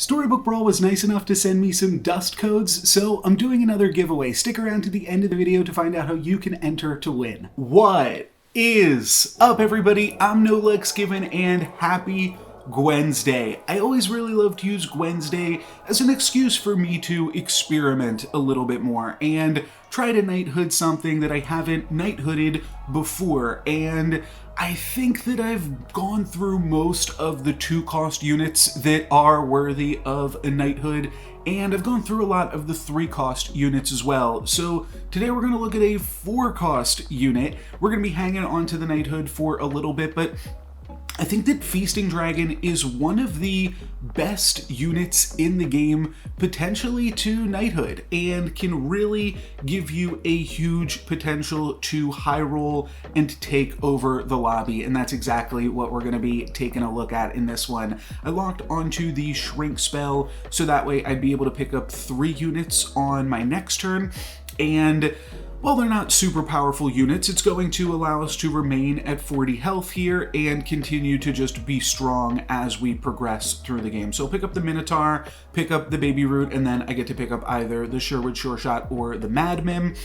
Storybook Brawl was nice enough to send me some dust codes, so I'm doing another giveaway. Stick around to the end of the video to find out how you can enter to win. What is up, everybody? I'm NoLucksGiven, and happy Gwensday. I always really love to use Gwensday as an excuse for me to experiment a little bit more and try to knighthood something that I haven't knighthooded before. And I think that I've gone through most of the 2-cost units that are worthy of a knighthood, and I've gone through a lot of the 3-cost units as well. So today we're going to look at a 4-cost unit. We're going to be hanging on to the knighthood for a little bit, but I think that Feasting Dragon is one of the best units in the game, potentially to knighthood, and can really give you a huge potential to high roll and take over the lobby, and that's exactly what we're going to be taking a look at in this one. I locked onto the Shrink spell, so that way I'd be able to pick up 3 units on my next turn, and while they're not super powerful units, it's going to allow us to remain at 40 health here and continue to just be strong as we progress through the game. So pick up the Minotaur, pick up the Baby Root, and then I get to pick up either the Sherwood Sure Shot or the Madman.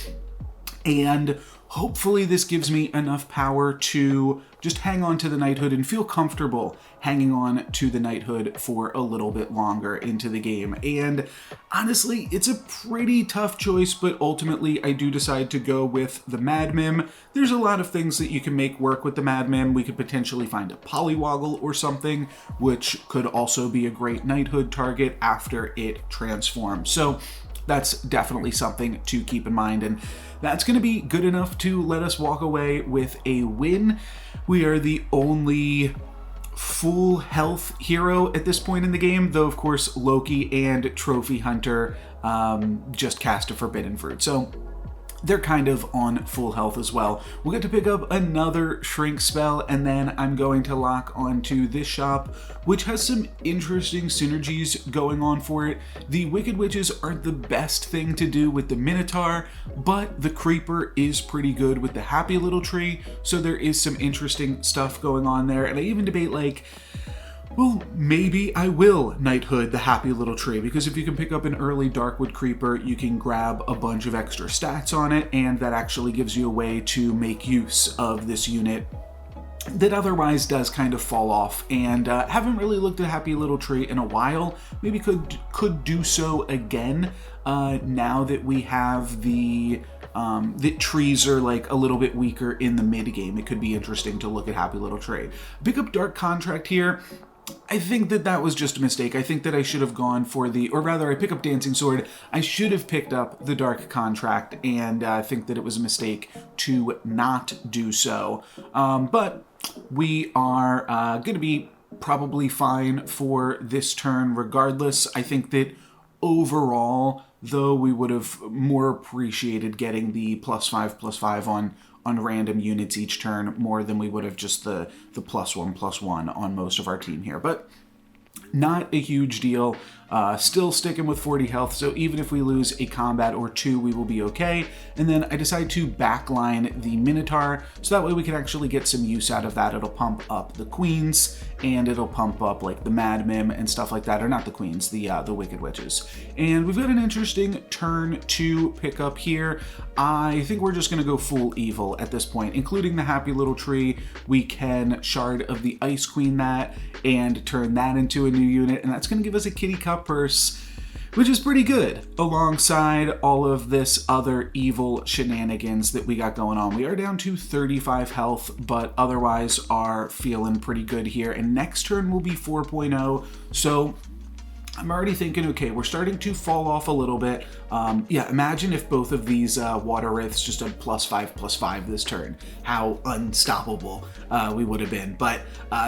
And hopefully this gives me enough power to just hang on to the knighthood and feel comfortable hanging on to the knighthood for a little bit longer into the game. And honestly, it's a pretty tough choice, but ultimately I do decide to go with the Madman. There's a lot of things that you can make work with the Madman. We could potentially find a Polywoggle or something, which could also be a great knighthood target after it transforms. So that's definitely something to keep in mind, and that's going to be good enough to let us walk away with a win. We are the only full health hero at this point in the game, though of course Loki and Trophy Hunter just cast a Forbidden Fruit, so they're kind of on full health as well. We'll get to pick up another Shrink spell, and then I'm going to lock onto this shop, which has some interesting synergies going on for it. The Wicked Witches aren't the best thing to do with the Minotaur, but the Creeper is pretty good with the Happy Little Tree, so there is some interesting stuff going on there. And I even debate, like, well, maybe I will knighthood the Happy Little Tree, because if you can pick up an early Darkwood Creeper, you can grab a bunch of extra stats on it, and that actually gives you a way to make use of this unit that otherwise does kind of fall off. And haven't really looked at Happy Little Tree in a while. Maybe could do so again now that we have the that trees are like a little bit weaker in the mid game. It could be interesting to look at Happy Little Tree. Pick up Dark Contract here. I think that that was just a mistake. I think that I should have gone for the, or rather I pick up Dancing Sword. I should have picked up the Dark Contract, and I think that it was a mistake to not do so. But we are going to be probably fine for this turn regardless. I think that overall, though, we would have more appreciated getting the +5/+5 on random units each turn more than we would have just the +1/+1 on most of our team here. But not a huge deal. Still sticking with 40 health, so even if we lose a combat or 2, we will be okay. And then I decide to backline the Minotaur, so that way we can actually get some use out of that. It'll pump up the Queens, and it'll pump up like the Madman and stuff like that, or not the Queens, the Wicked Witches. And we've got an interesting turn to pick up here. I think we're just going to go full evil at this point, including the Happy Little Tree. We can Shard of the Ice Queen that and turn that into a new unit, and that's going to give us a Kitty Cup purse, which is pretty good, alongside all of this other evil shenanigans that we got going on. We are down to 35 health, but otherwise are feeling pretty good here, and next turn will be 4.0, so I'm already thinking, okay, we're starting to fall off a little bit. Yeah, imagine if both of these Water Wraiths just had +5/+5 this turn. How unstoppable we would have been, but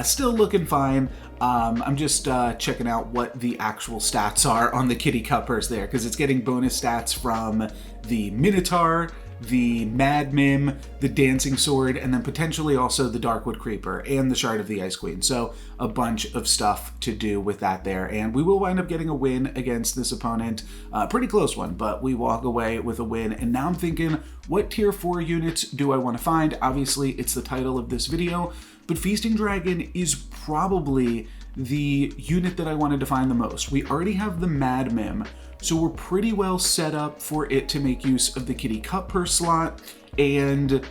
still looking fine. I'm just checking out what the actual stats are on the Kitty Cuppers there, because it's getting bonus stats from the Minotaur, the Madman, the Dancing Sword, and then potentially also the Darkwood Creeper and the Shard of the Ice Queen. So a bunch of stuff to do with that there, and we will wind up getting a win against this opponent. Pretty close one, but we walk away with a win. And now I'm thinking, what tier 4 units do I want to find? Obviously, it's the title of this video, but Feasting Dragon is probably the unit that I wanted to find the most. We already have the Mad Mim, so we're pretty well set up for it to make use of the Kitty Cutpurse slot, and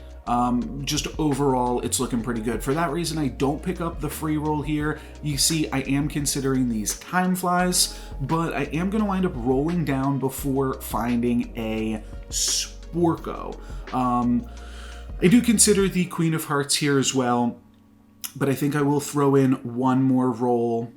just overall it's looking pretty good. For that reason, I don't pick up the free roll here. You see, I am considering these time flies, but I am going to wind up rolling down before finding a Sporko. I do consider the Queen of Hearts here as well, but I think I will throw in one more roll,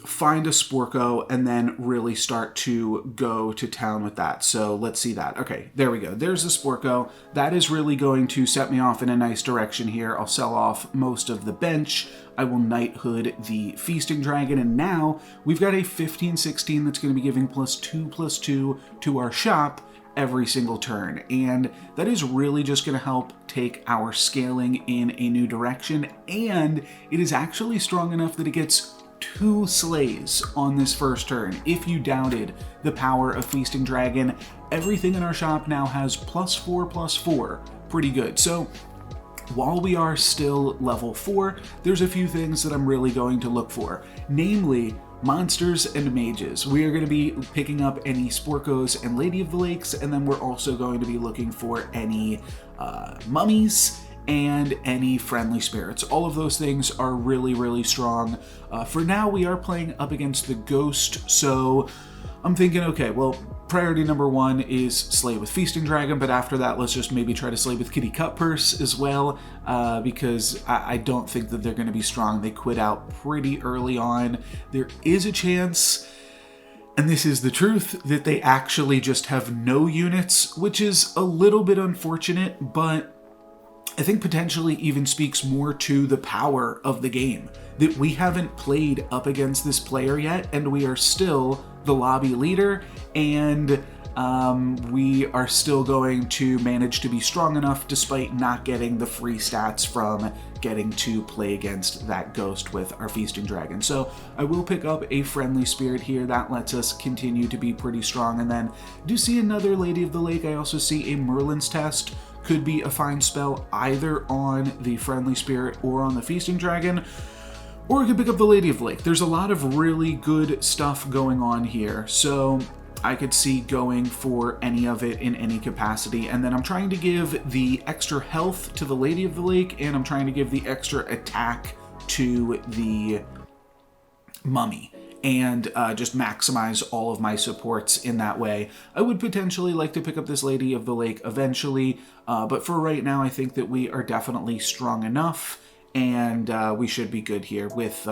find a Sporko, and then really start to go to town with that. So let's see that. Okay, there we go. There's the Sporko. That is really going to set me off in a nice direction here. I'll sell off most of the bench. I will Knighthood the Feasting Dragon, and now we've got a 15/16 that's going to be giving +2/+2 to our shop every single turn, and that is really just going to help take our scaling in a new direction, and it is actually strong enough that it gets 2 slays on this first turn. If you doubted the power of Feasting Dragon, everything in our shop now has +4/+4. Pretty good. So while we are still level 4, there's a few things that I'm really going to look for, namely monsters and mages. We are going to be picking up any Sporkos and Lady of the Lakes, and then we're also going to be looking for any mummies and any friendly spirits. All of those things are really, really strong. For now, we are playing up against the Ghost, so I'm thinking, okay, well, priority number 1 is slay with Feasting Dragon, but after that, let's just maybe try to slay with Kitty Cutpurse as well, because I don't think that they're going to be strong. They quit out pretty early on. There is a chance, and this is the truth, that they actually just have no units, which is a little bit unfortunate, but I think potentially even speaks more to the power of the game, that we haven't played up against this player yet, and we are still the lobby leader, and we are still going to manage to be strong enough despite not getting the free stats from getting to play against that Ghost with our Feasting Dragon. So I will pick up a friendly spirit here. That lets us continue to be pretty strong, and then I do see another Lady of the Lake. I also see a Merlin's Test. Could be a fine spell either on the friendly spirit or on the Feasting Dragon, or I could pick up the Lady of the Lake. There's a lot of really good stuff going on here, so I could see going for any of it in any capacity. And then I'm trying to give the extra health to the Lady of the Lake, and I'm trying to give the extra attack to the Mummy, and just maximize all of my supports in that way. I would potentially like to pick up this Lady of the Lake eventually, but for right now, I think that we are definitely strong enough, and we should be good here with,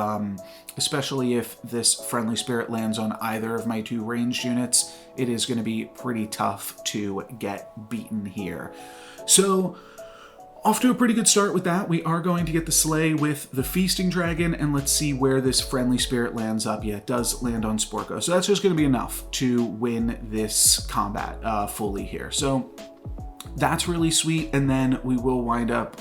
especially if this friendly spirit lands on either of my 2 ranged units, it is going to be pretty tough to get beaten here. So off to a pretty good start with that. We are going to get the slay with the Feasting Dragon, and let's see where this friendly spirit lands up. Yeah, it does land on Sporko, so that's just going to be enough to win this combat fully here. So that's really sweet, and then we will wind up,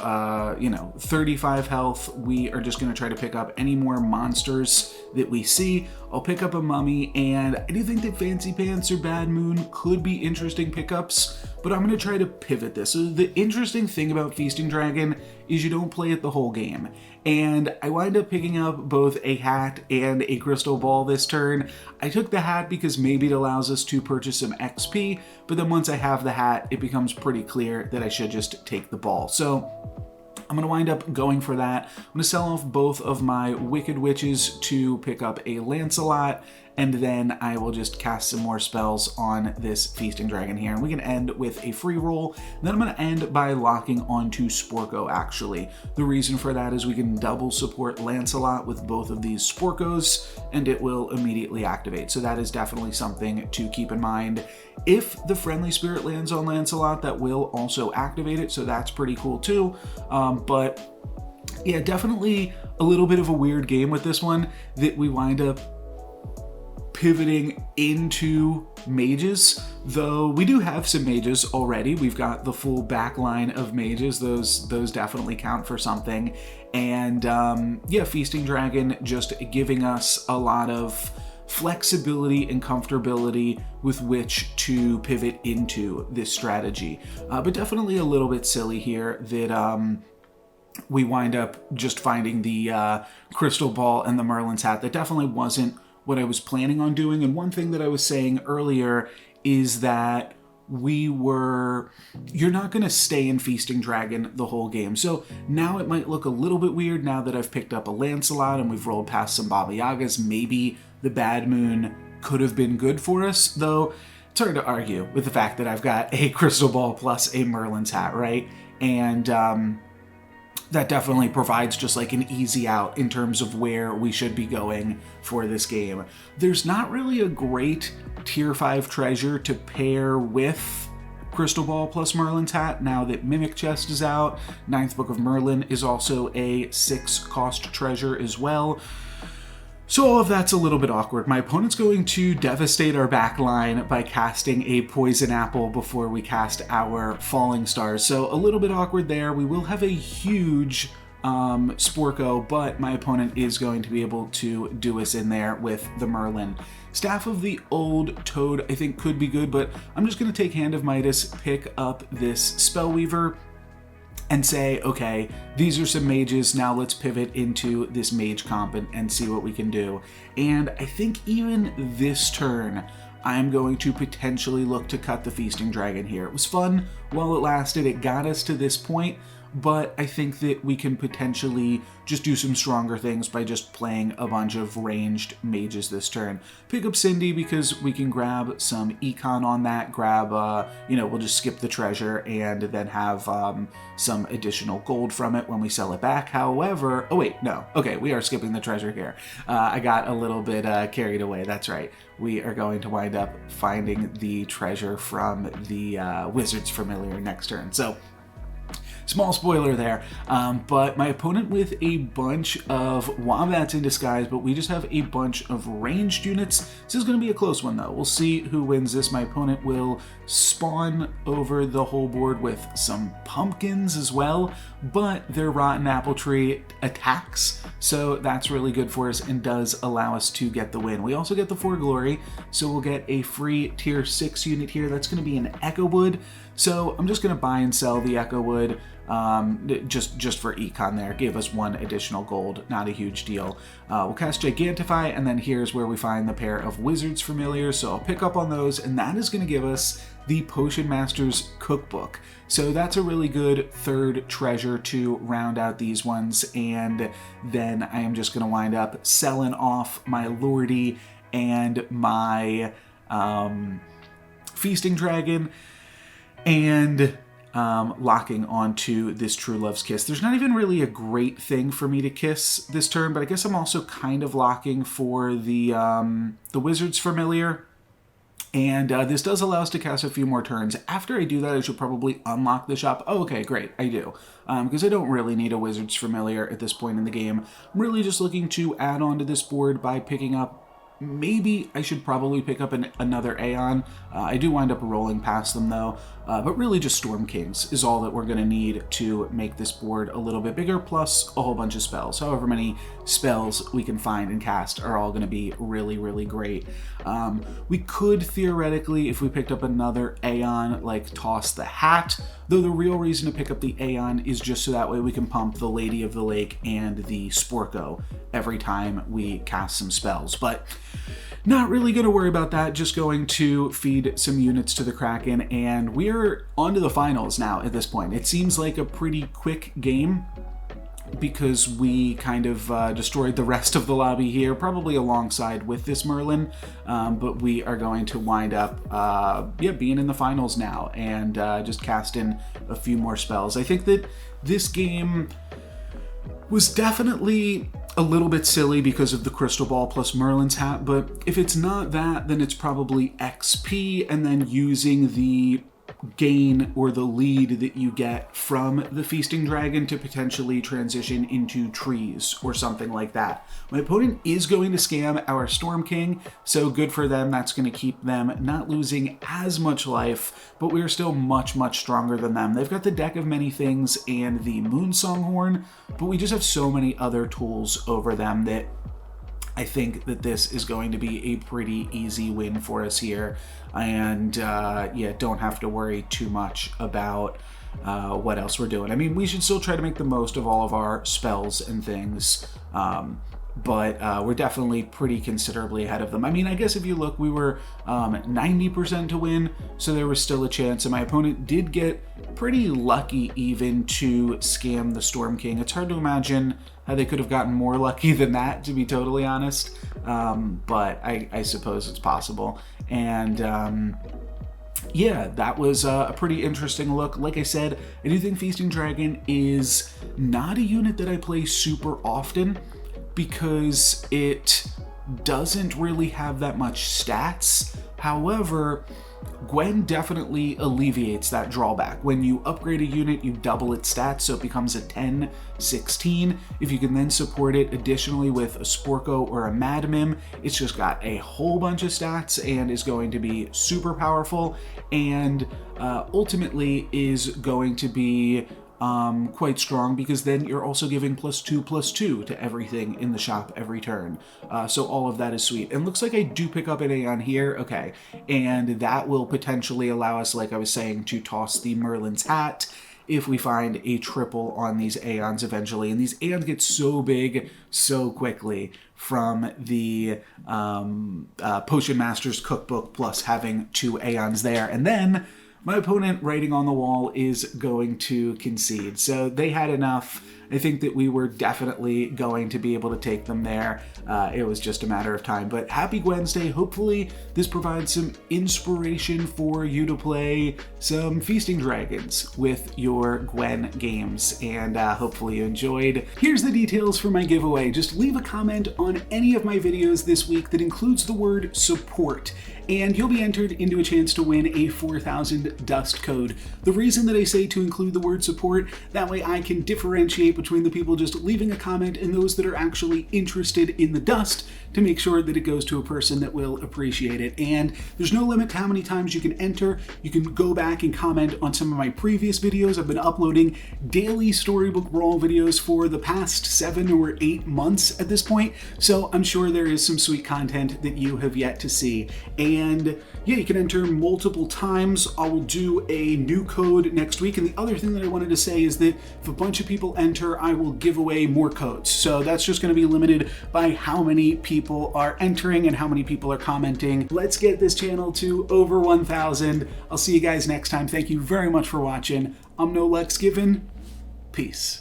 35 health. We are just going to try to pick up any more monsters that we see. I'll pick up a mummy, and I do think that Fancy Pants or Bad Moon could be interesting pickups, but I'm going to try to pivot this. So the interesting thing about Feasting Dragon is you don't play it the whole game, and I wind up picking up both a hat and a crystal ball this turn. I took the hat because maybe it allows us to purchase some XP, but then once I have the hat, it becomes pretty clear that I should just take the ball. So I'm going to wind up going for that. I'm going to sell off both of my Wicked Witches to pick up a Lancelot, and then I will just cast some more spells on this Feasting Dragon here. And we can end with a free roll. Then I'm going to end by locking onto Sporko, actually. The reason for that is we can double support Lancelot with both of these Sporkos, and it will immediately activate. So that is definitely something to keep in mind. If the friendly spirit lands on Lancelot, that will also activate it, so that's pretty cool too. But yeah, definitely a little bit of a weird game with this one, that we wind up pivoting into mages, though we do have some mages already. We've got the full back line of mages. Those definitely count for something. And yeah, Feasting Dragon just giving us a lot of flexibility and comfortability with which to pivot into this strategy. But definitely a little bit silly here that we wind up just finding the crystal ball and the Merlin's hat. That definitely wasn't what I was planning on doing. And one thing that I was saying earlier is that you're not going to stay in Feasting Dragon the whole game. So now it might look a little bit weird now that I've picked up a Lancelot and we've rolled past some Baba Yagas. Maybe the Bad Moon could have been good for us, though it's hard to argue with the fact that I've got a crystal ball plus a Merlin's hat, right? And that definitely provides just like an easy out in terms of where we should be going for this game. There's not really a great tier 5 treasure to pair with Crystal Ball plus Merlin's hat now that Mimic Chest is out. Ninth Book of Merlin is also a 6 cost treasure as well. So all of that's a little bit awkward. My opponent's going to devastate our backline by casting a Poison Apple before we cast our Falling Stars. So a little bit awkward there. We will have a huge Sporko, but my opponent is going to be able to do us in there with the Merlin. Staff of the Old Toad I think could be good, but I'm just going to take Hand of Midas, pick up this Spellweaver, and say, okay, these are some mages, now let's pivot into this mage comp and see what we can do. And I think even this turn, I'm going to potentially look to cut the Feasting Dragon here. It was fun while it lasted, it got us to this point, but I think that we can potentially just do some stronger things by just playing a bunch of ranged mages this turn. Pick up Cindy because we can grab some econ on that, we'll just skip the treasure and then have some additional gold from it when we sell it back. However, oh wait, no, okay, we are skipping the treasure here. I got a little bit carried away, that's right. We are going to wind up finding the treasure from the Wizard's Familiar next turn. So, small spoiler there, but my opponent with a bunch of Wombats in disguise, but we just have a bunch of ranged units. This is going to be a close one, though. We'll see who wins this. My opponent will spawn over the whole board with some pumpkins as well, but their Rotten Apple Tree attacks, so that's really good for us and does allow us to get the win. We also get the 4 Glory, so we'll get a free tier 6 unit here. That's going to be an Echo Wood, so I'm just going to buy and sell the Echo Wood just for econ there. Give us 1 additional gold, not a huge deal. We'll cast Gigantify, and then here's where we find the pair of Wizard's Familiars, so I'll pick up on those, and that is going to give us the Potion Master's Cookbook. So that's a really good third treasure to round out these ones, and then I am just going to wind up selling off my Lordy and my Feasting Dragon, and locking onto this True Love's Kiss. There's not even really a great thing for me to kiss this turn, but I guess I'm also kind of locking for the Wizard's Familiar. And this does allow us to cast a few more turns. After I do that, I should probably unlock the shop. Oh, okay, great, I do. Because I don't really need a Wizard's Familiar at this point in the game. I'm really just looking to add on to this board by picking up, maybe I should probably pick up another Aeon. I do wind up rolling past them though, but really just Storm Kings is all that we're going to need to make this board a little bit bigger, plus a whole bunch of spells. However many spells we can find and cast are all going to be really, really great. We could theoretically, if we picked up another Aeon, like toss the hat, though the real reason to pick up the Aeon is just so that way we can pump the Lady of the Lake and the Sporko every time we cast some spells. But not really going to worry about that, just going to feed some units to the Kraken, and we're on to the finals now at this point. It seems like a pretty quick game because we kind of destroyed the rest of the lobby here, probably alongside with this Merlin, but we are going to wind up being in the finals now and just casting a few more spells. I think that this game was definitely a little bit silly because of the Crystal Ball plus Merlin's hat, but if it's not that, then it's probably XP and then using the gain or the lead that you get from the Feasting Dragon to potentially transition into trees or something like that. My opponent is going to scam our Storm King, so good for them. That's going to keep them not losing as much life, but we are still much, much stronger than them. They've got the Deck of Many Things and the Moon Songhorn, but we just have so many other tools over them that I think that this is going to be a pretty easy win for us here, and don't have to worry too much about what else we're doing. I mean, we should still try to make the most of all of our spells and things, but we're definitely pretty considerably ahead of them. I mean, I guess if you look, we were 90% to win, so there was still a chance, and my opponent did get pretty lucky even to scam the Storm King. It's hard to imagine how they could have gotten more lucky than that, to be totally honest, but I suppose it's possible. And yeah, that was a pretty interesting look. Like I said, I do think Feasting Dragon is not a unit that I play super often, because it doesn't really have that much stats. However, Gwen definitely alleviates that drawback. When you upgrade a unit, you double its stats, so it becomes a 10-16. If you can then support it additionally with a Sporko or a Madmim, it's just got a whole bunch of stats and is going to be super powerful, and ultimately is going to be quite strong, because then you're also giving +2/+2 to everything in the shop every turn. So all of that is sweet. And looks like I do pick up an Aeon here. Okay. And that will potentially allow us, like I was saying, to toss the Merlin's Hat if we find a triple on these Aeons eventually. And these Aeons get so big so quickly from the Potion Master's Cookbook plus having 2 Aeons there. And then my opponent, writing on the wall, is going to concede. So they had enough. I think that we were definitely going to be able to take them there. It was just a matter of time. But happy Gwensday. Hopefully this provides some inspiration for you to play some Feasting Dragons with your Gwen games. And hopefully you enjoyed. Here's the details for my giveaway. Just leave a comment on any of my videos this week that includes the word support, and you'll be entered into a chance to win a 4,000 dust code. The reason that I say to include the word support, that way I can differentiate between the people just leaving a comment and those that are actually interested in the dust, to make sure that it goes to a person that will appreciate it. And there's no limit to how many times you can enter. You can go back and comment on some of my previous videos. I've been uploading daily Storybook Brawl videos for the past 7 or 8 months at this point, so I'm sure there is some sweet content that you have yet to see. And yeah, you can enter multiple times. I will do a new code next week. And the other thing that I wanted to say is that if a bunch of people enter, I will give away more codes. So that's just going to be limited by how many people are entering and how many people are commenting. Let's get this channel to over 1,000. I'll see you guys next time. Thank you very much for watching. I'm NoLucksGiven. Peace.